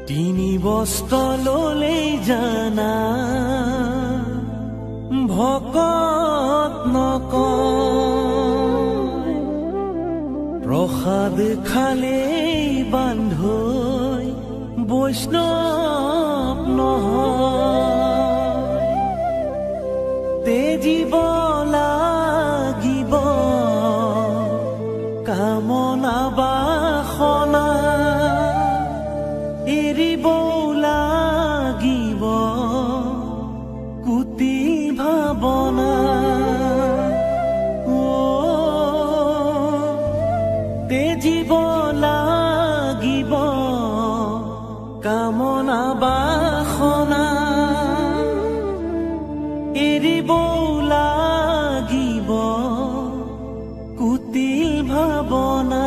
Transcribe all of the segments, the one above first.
তিনি বস্ত্ৰ ললেই জানা ভকত নকয়, প্ৰসাদ খালেই বান্ধৈ বৈষ্ণৱ নহয়। তেজিব লাগিব কামনা বাসনা, এৰিব লাগিব কুটিল ভাৱনা। তেজিব লাগিব কামনা বাসনা, এৰিব লাগিব কুটিল ভাৱনা।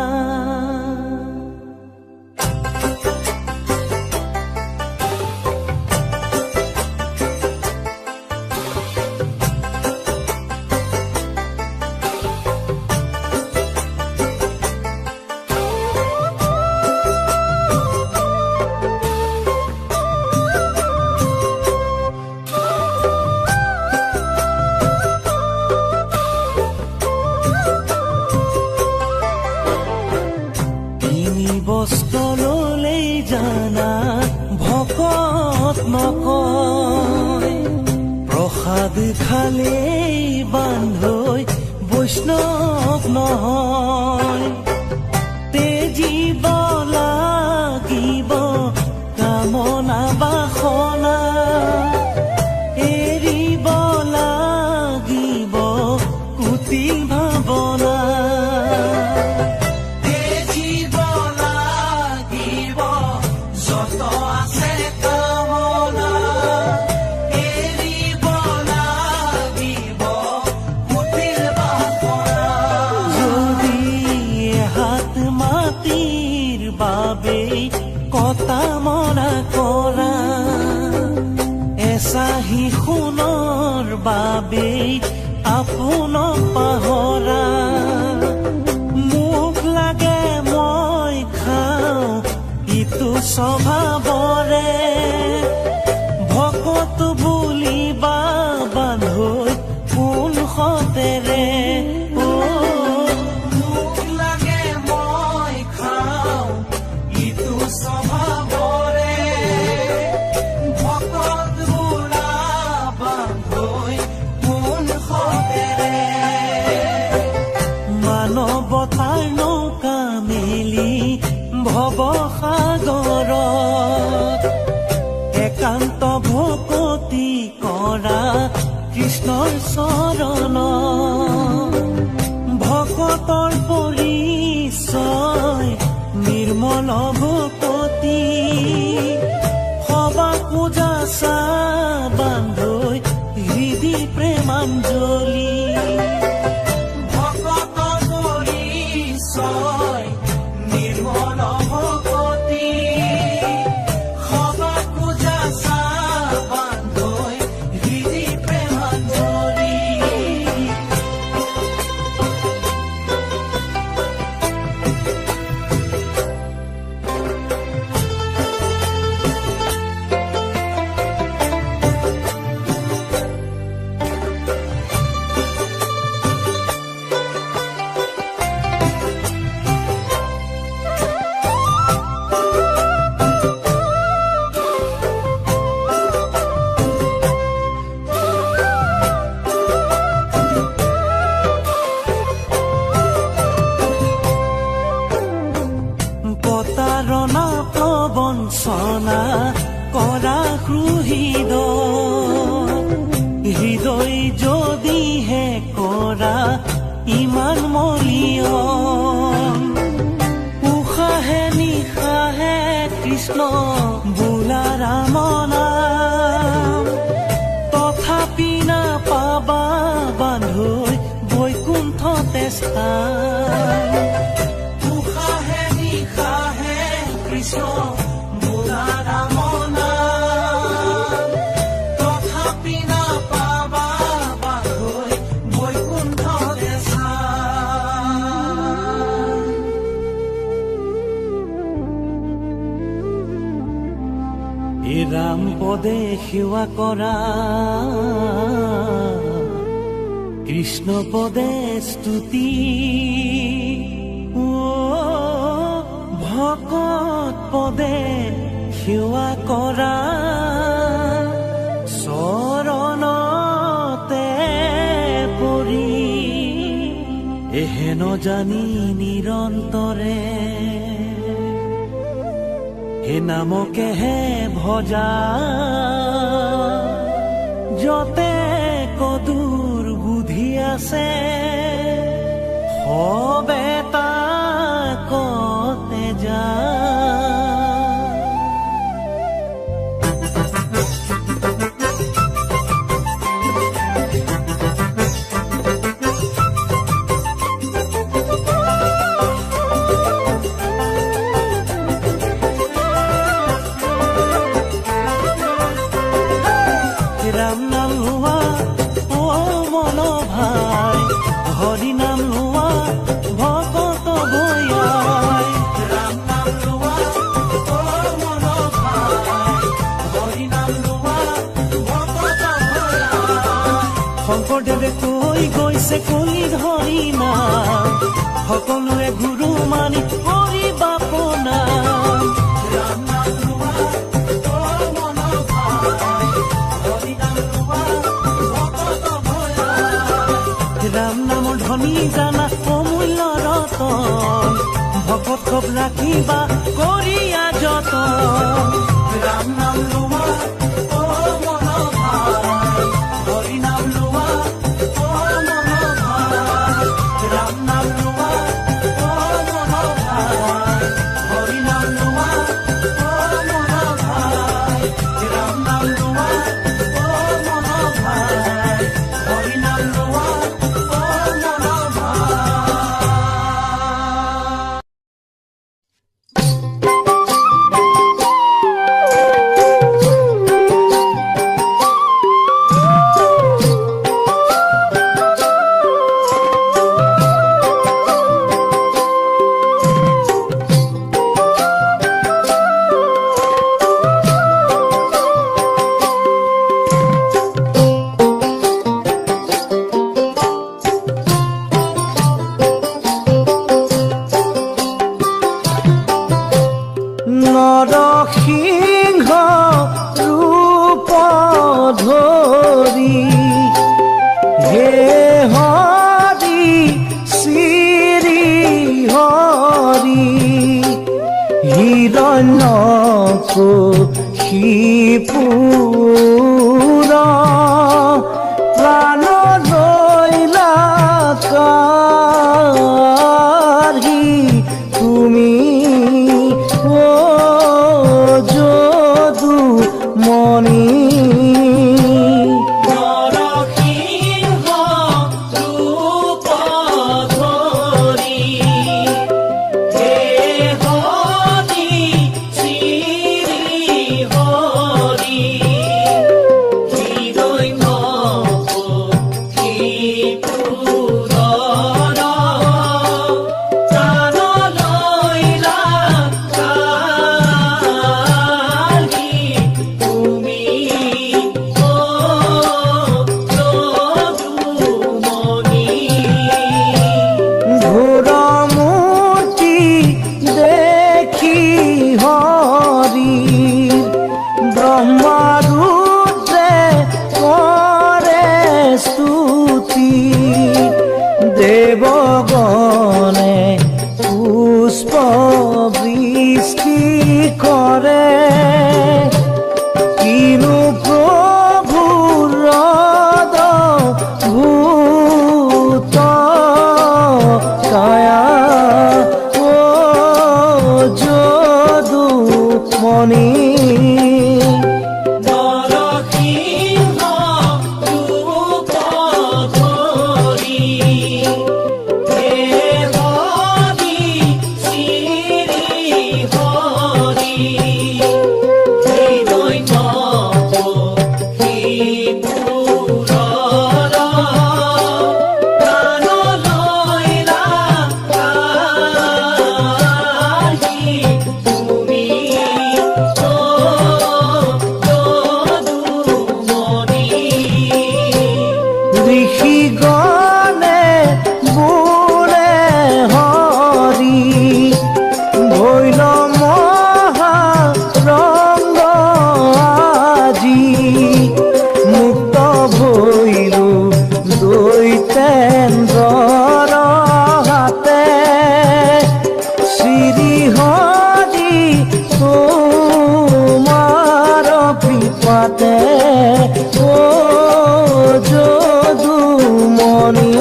বস্ত্ৰ ললেই জানা ভকত নকয়, প্ৰসাদ খালেই বান্ধৈ বৈষ্ণৱ নহয়। তেজিব লাগিব কামনা বাসনা, এৰিব লাগিব কুটিল ভাৱনা। কটা মৰা কৰা এচাহি সোণৰ বাবে আপোনক পাহৰা। মোক লাগে মই খাওঁ ইটো স্বভাৱৰে, ভকত বুলিবা বান্ধৈ কোন সতেৰে। মানৱতাৰ নৌকা মেলি ভৱসাগৰত একান্ত ভকতি কৰা কৃষ্ণৰ চৰণ। ভকতৰ পৰিচয় নিৰ্মল ভকতি, সবা পূজা চা বান্ধৈ হৃদি প্ৰেমাঞ্জলি। নিৰ্মল ভকতি, সবা পূজা চা বান্ধৈ হৃদি প্ৰেমাঞ্জলি। প্ৰতাৰণা প্ৰবঞ্চনা কৰা হৃদয় যদিহে কৰা ইমান মলিয়ন। উশাহে নিশাহে কৃষ্ণ বোলা ৰাম নাম, তথাপি নাপাবা বান্ধৈ বৈকুণ্ঠতে স্থান। কৃষ্ণ বোলা ৰাম নাম, তথাপি নাপাবা বান্ধৈ বৈকুণ্ঠতে স্থান। পদে সেৱা কৰা, কৃষ্ণ পদে স্তুতি, ভকত পদে সেৱা কৰা, চৰণতে পৰি এহেন জানি নিৰন্তৰে হে নামকেহে ভজা, যতে কদূৰ বুদ্ধি আছে সবে তাকতে যা। ৰাম নাম লোৱা ও মন ভাই, হৰি নাম লোৱা ভকত ভয়াই। ৰাম নাম লোৱা ও মন ভাই, হৰি নাম লোৱা ভকত ভয়াই। শংকৰদেৱে কৈ গৈছে কলি ধৰি নাম, সকলোৱে গুৰু মানি কৰিবা প্ৰণাম। ৰাম নাম লোৱা ও মন ভাই, ৰাম নামৰ ধনী জানা অমূল্য ৰতন, ভকত সব ৰাখিবা কৰিয়া যতন। ৰাম নাম লোৱা ও মন ভাই, হৰি নাম লোৱা ও মন ভাই। ৰাম নাম লোৱা ও মন ভাই, হৰি নাম লোৱা ও মন ভাই। ৰাম নাম লোৱা ও মন ভাই, হৰি নাম লোৱা নৰসিংহ ৰূপ ধৰি হে হৰি শ্ৰী হৰি, হিৰণ্যকশিপুৰ প্ৰাণ লৈলা কাঢ়ি তুমি মণি। নৰসিংহ ৰূপ ধৰি হে হৰি শ্ৰী হৰি, তেন্দ্ৰৰ হাতে শ্ৰী হৰি তোমাৰ কৃপাতে ও যদুমণি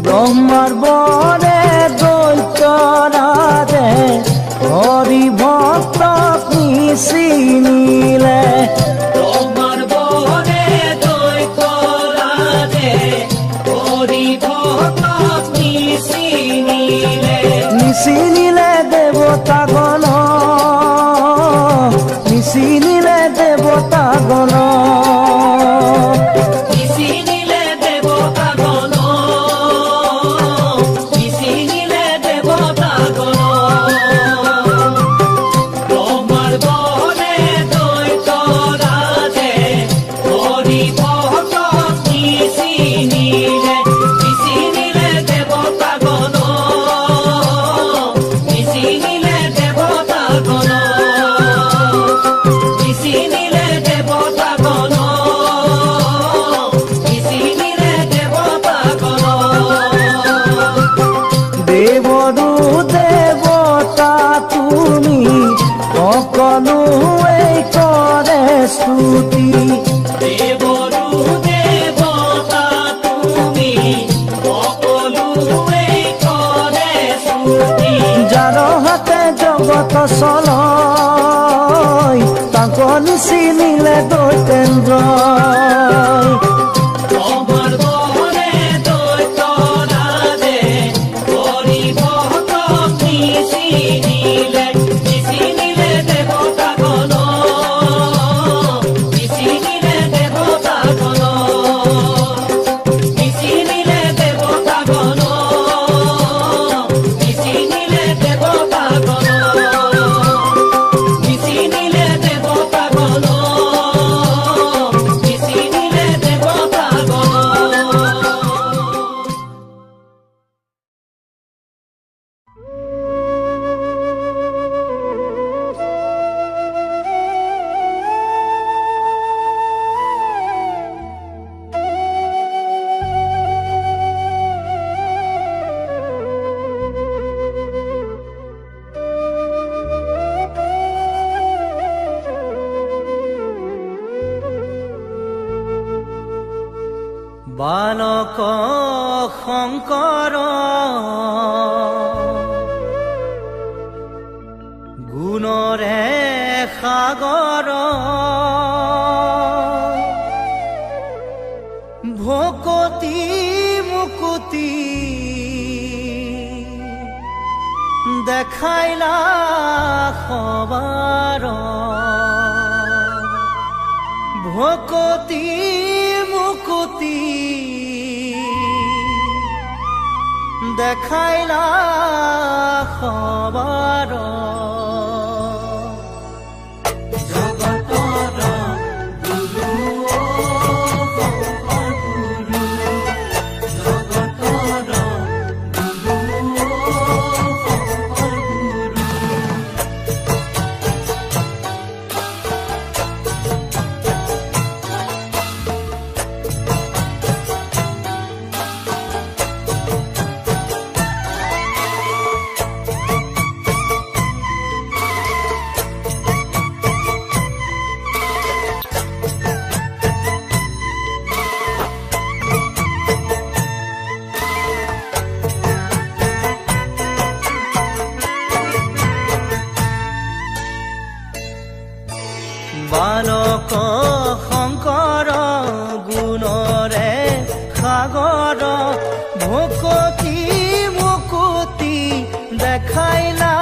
ব্ৰহ্মাৰ বৰে দৈত্যৰাজে হৰি ভক্তক নিচিনিলে ব্ৰহ্মাৰ বনে দৈত্যৰাজে হৰি ভক্তক নিচিনিলে নিচিনিলে দেৱতাগণ নিচিনিলে দেৱতাগণ নিচিনিলে দেবতাগণ নিচিনিলে দেবতাগণ ব্রহ্মার বনে দৈত্যরাজে হরি ভক্তক নিচিনিলে নিচিনিলে দেবতাগণ নিচিনিলে দেবতাগণ নিচিনিলে দেবতাগণ নিচিনিলে দেবতাগণ দেৱৰো দেৱতা তুমি সকলোৱে কৰে স্তুতি দেবৰু দেবতা তুমি সকলোৱে কৰে স্তুতি যাৰ হাতে জগত চলয় তাক নিচিনিলে দৈতেন্দ্ৰই ব্ৰহ্মাৰ বনে দৈত্যৰাজে হৰি ভক্তক নিচিনিলে নিচিনিলে দেবতাগণ নিচিনিলে দেবতাগণ নিচিনিলে দেবতাগণ নিচিনিলে দেবতাগণ নিচিনিলে দেবতাগণ নিচিনিলে দেবতাগণ বালক শংকৰ গুণৰে সাগৰ ভকতি মুকুতি দেখাইলা সবাৰ ভকতি মুকুতি দেখাইলা সবাৰ ভকতি মুকুতি দেখাইলা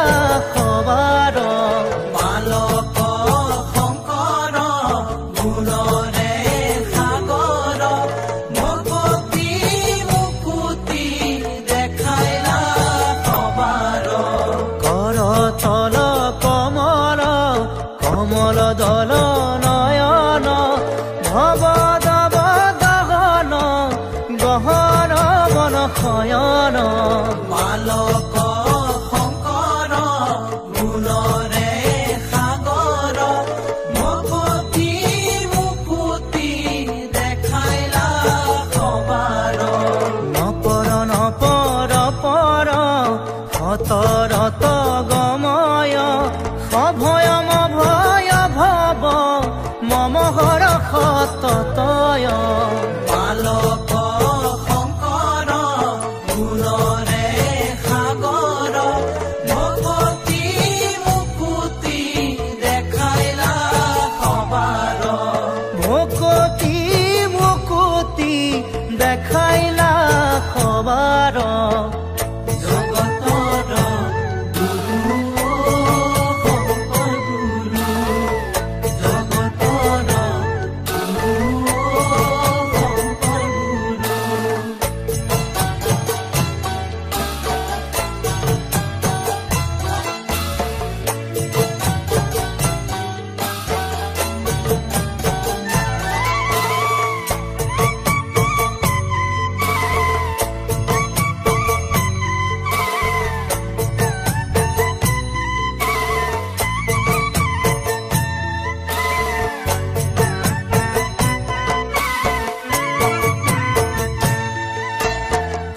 সবাৰ বালক শংকৰ গুণৰে সাগৰ ভকতি মুকুতি দেখাইলা সবাৰ কৰতল কমল কমল দল নয়ন ভৱ দৱ গগন গহন বন শয়ন বালক শংকৰ গুণৰে সাগৰ ভকতি মুকুতি দেখাইলা সবাৰ নপৰ নপৰ পৰ সতৰত গময় সভয়ম ভয় ভৱ মম হৰ সততয় বালক শংকৰ গুণৰে সাগৰ ভকতি মুকুতি দেখাইলা সবাৰ ভকতি মুকুতি দেখাইলা সবাৰ জগতৰ গুৰু শংকৰ গুৰু জগতৰ গুৰু শংকৰ গুৰু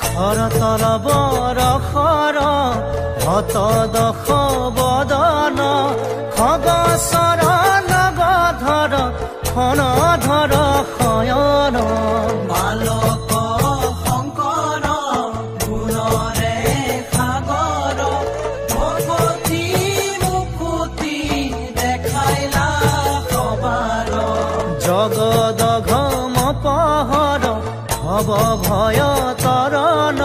খৰতল বৰষৰ হত দশ বদন খগচৰ নগধৰ খনধৰ শয়ন বালক শংকৰ গুণৰে সাগৰ ভকতি মুকুতি দেখাইলা সবাৰ জগদঘম পহৰ ভৱ ভয় তৰণ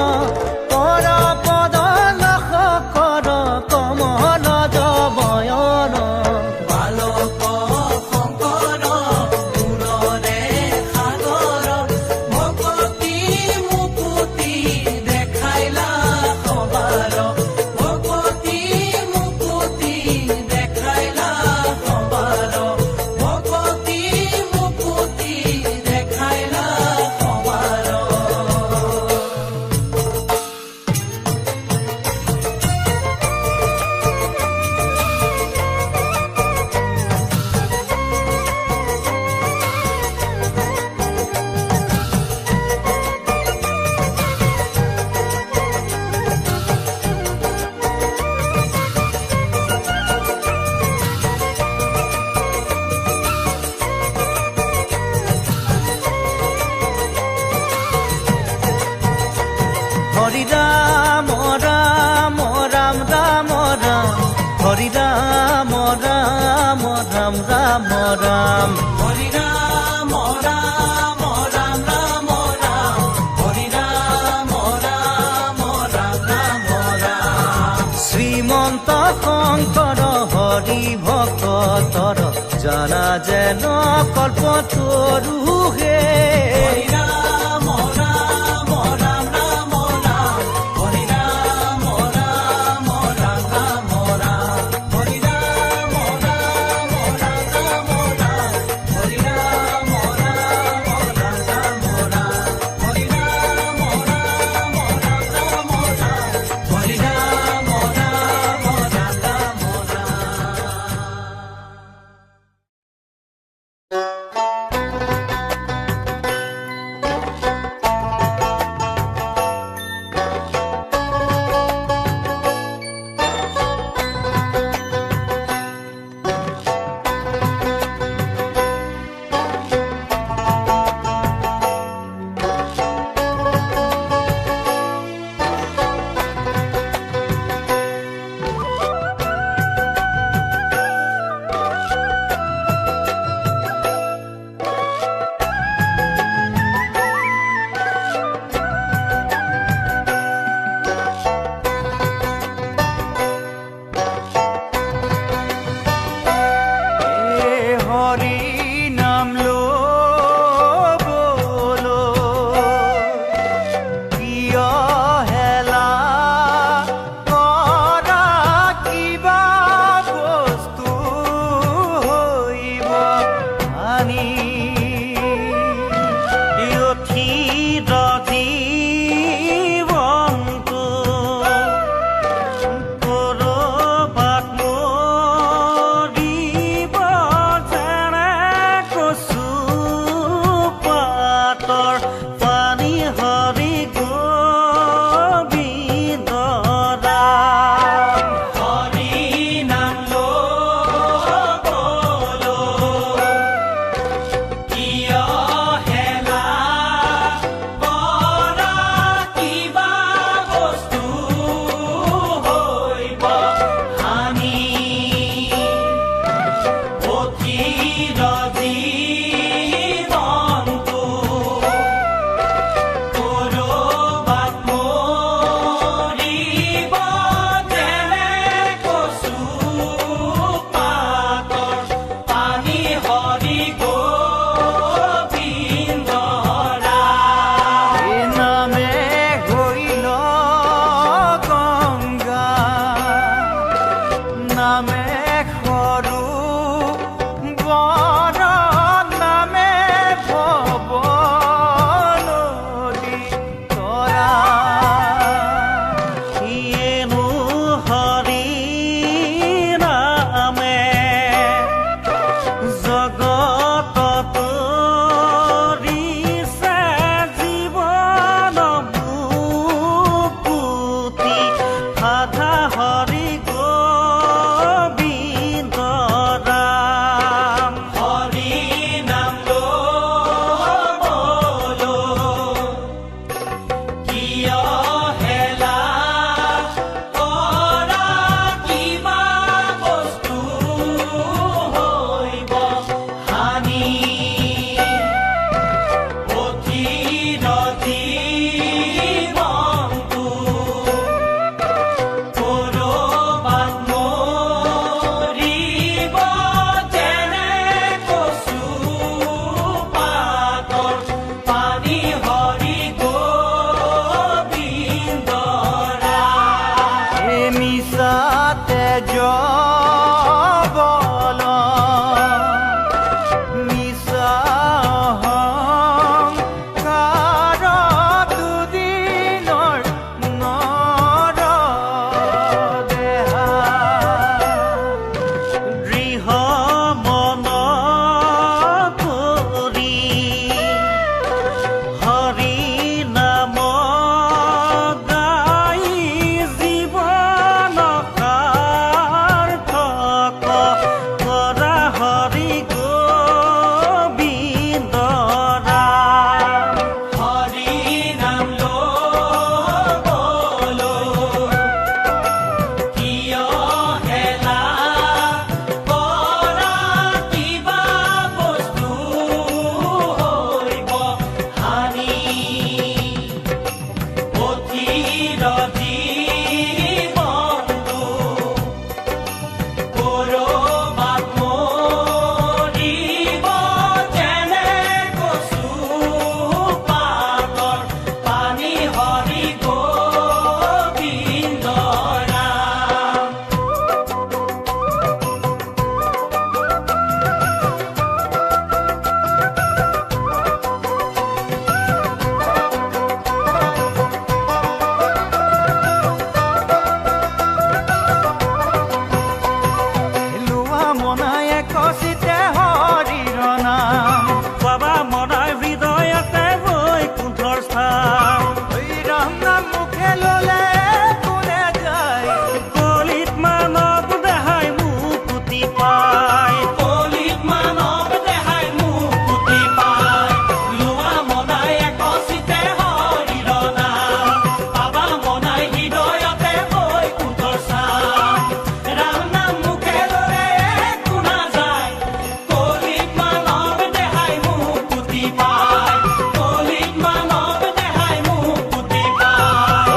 পৰ পদ লখ কৰ কমল জবয়ন বালক শংকৰ গুণৰে সাগৰ ভকতি মুকুতি দেখাইলা সবাৰ ভকতি মুকুতি দেখাইলা সবাৰ ভকতি মুকুতি দেখাইলা সবাৰ হৰি ৰাম ৰাম ৰাম ৰাম ৰাম হৰি ৰাম ৰাম ৰাম ৰাম ৰাম হৰি ৰাম ৰাম ৰাম ৰাম ৰাম হৰি ৰাম ৰাম ৰাম ৰাম ৰাম শ্ৰীমন্ত শংকৰ হৰি ভকতৰ জানা যেন কল্পতৰু হে হৰি ৰাম ৰাম ৰাম ৰাম ৰাম হৰি ৰাম ৰাম ৰাম ৰাম ৰাম হৰি ৰাম ৰাম ৰাম ৰাম ৰাম হৰি ৰাম ৰাম ৰাম ৰাম ৰাম হৰি ৰাম ৰাম ৰাম ৰাম ৰাম হৰি ৰাম ৰাম ৰাম ৰাম ৰাম চিৰজীৱ বন্ধু কৰবাত মৰিব যেনে কচু পাতৰ পানী হৰি গোবিন্দ ৰাম। লোৱা মনাই কচিতে হৰিৰ নাম বাবা মনাই হৃদয়তে বৈকুণ্ঠৰ স্থান ঐ ৰাম নাম মুখে ললে কোনে যায় কলিত মানৱ দেহাই মুকুতি পায় কলিত মানৱ দেহাই মুকুতি পায় লোৱা মনাই একচিতে হৰিৰ নাম বাবা মনাই হৃদয়তে বৈকুণ্ঠৰ স্থান ৰাম নাম মুখে ললে একো নাযায় কলিত মানৱ দেহাই মুকুতি পায় কলিত মানৱ দেহাই মুকুতি পায় ঐ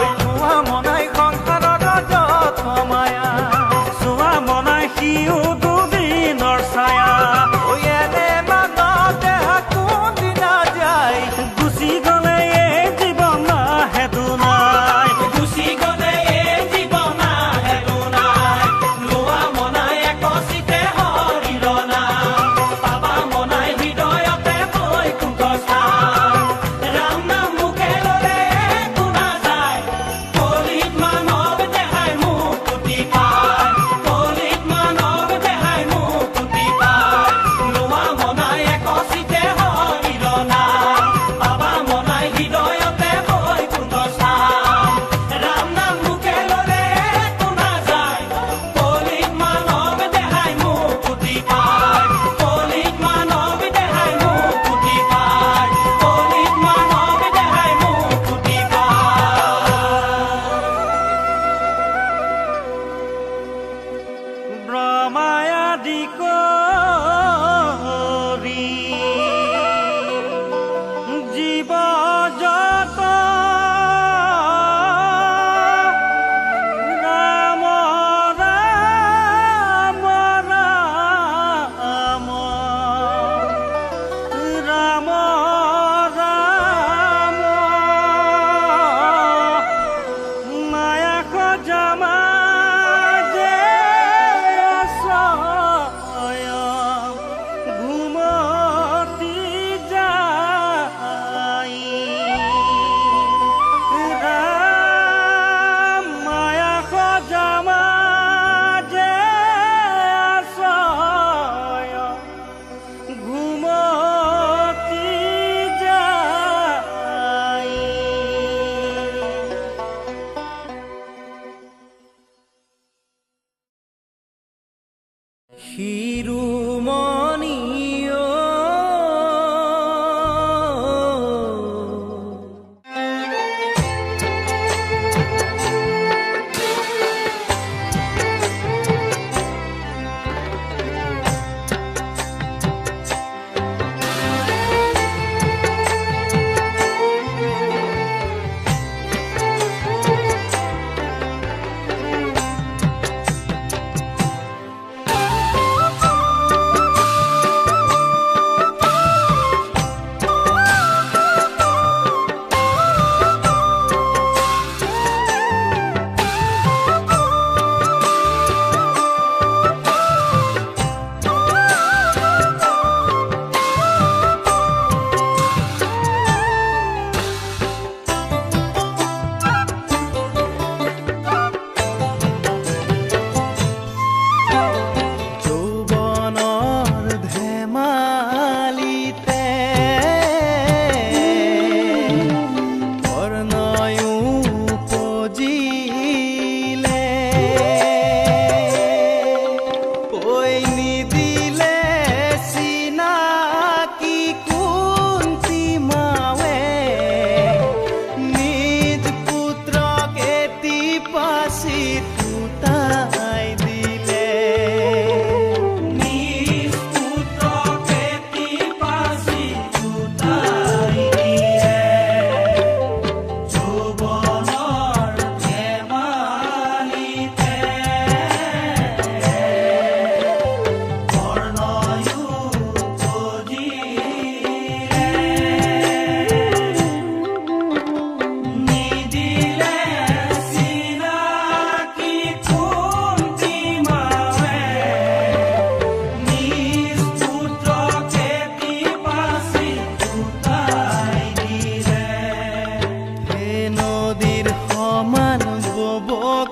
হব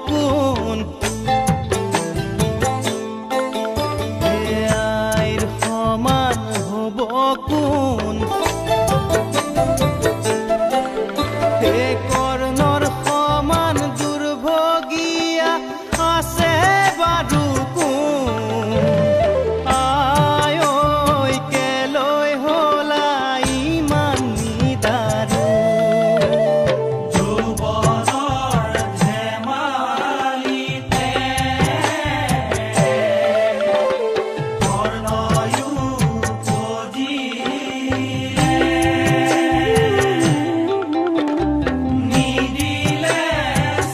কোন আইৰ সমান হব কোন কৰ্ণৰ সমান দুৰ্ভগীয়া আছে বাৰু কোন আই ঐ কেলৈ হলা ইমান নিদাৰু যৌৱনৰ ধেমালিতে কৰ্ণয়ো বুজিলে নিদিলে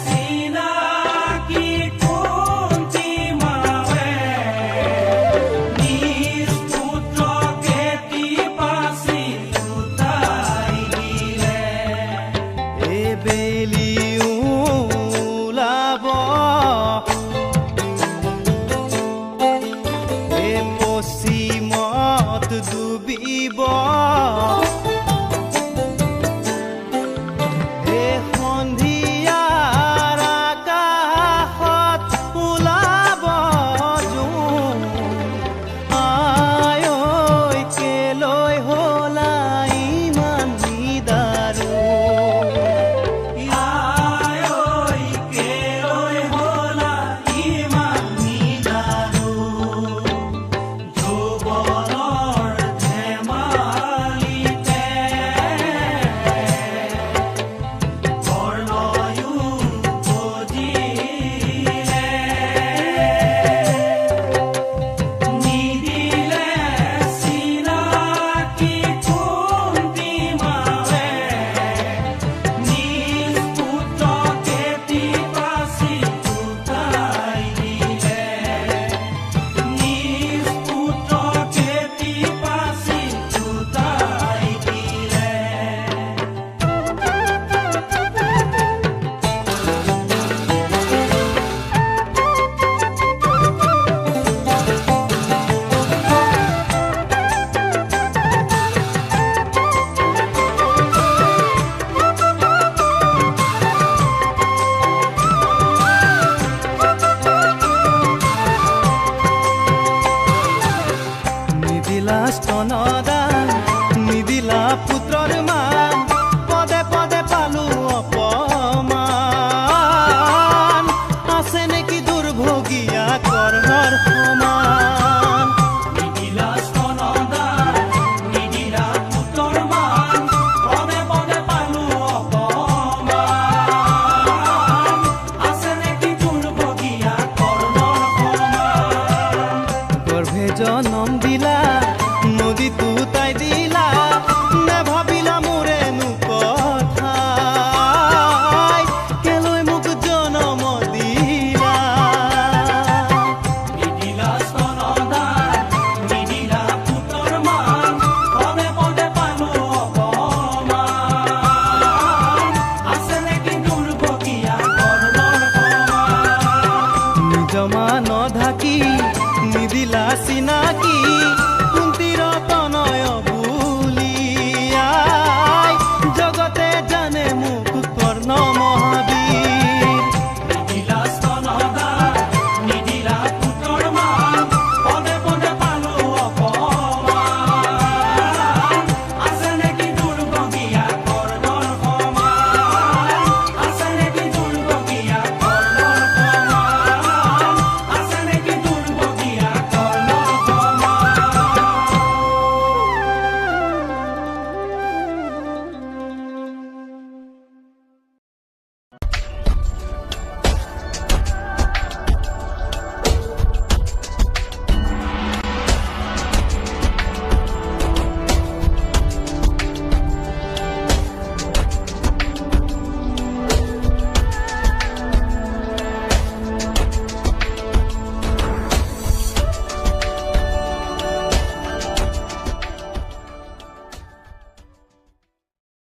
চিনাকি কুন্তি মাৱে নিজ পুত্ৰকে টিপাচি লুটাই দিলে বেলি ওলাব পশ্চিমত ডুবিব সন্ধিয়াৰ আকাশত ওলাব জোন আই ঐ কেলৈ হলা ইমান নিদাৰু আই ঐ কেলৈ হলা ইমান নিদাৰু যৌৱনৰ ধেমালিতে কৰ্ণয়ো বুজিলে নিদিলে চিনাকি কুন্তি মাৱে নিজ পুত্ৰকে টিপাচি লুটাই দিলে নিজ পুত্ৰকে টিপাচি লুটাই দিলে নিদিলা স্তনদান নিদিলা পুত্ৰৰ মান পদে পদে পালো অপমান আছে নেকি দুৰ্ভগীয়া কৰ্ণৰ সমান নিদিলা স্তনদান নিদিলা পুত্ৰৰ মান পদে পদে পালো অপমান আছে নেকি দুৰ্ভগীয়া কৰ্ণৰ সমান গৰ্ভে জনম দিলা নদীত উটাই দিলা নেভাবিলা মোৰেনো কথাই কেলৈ মোক জনম দিলা নিদিলা স্তনদান নিদিলা পুত্ৰৰ মান পদে পদে পালো অপমান আছে নেকি দুৰ্ভগীয়া কৰ্ণৰ সমান নিজ মান ঢাকি নিদিলা চিনাকি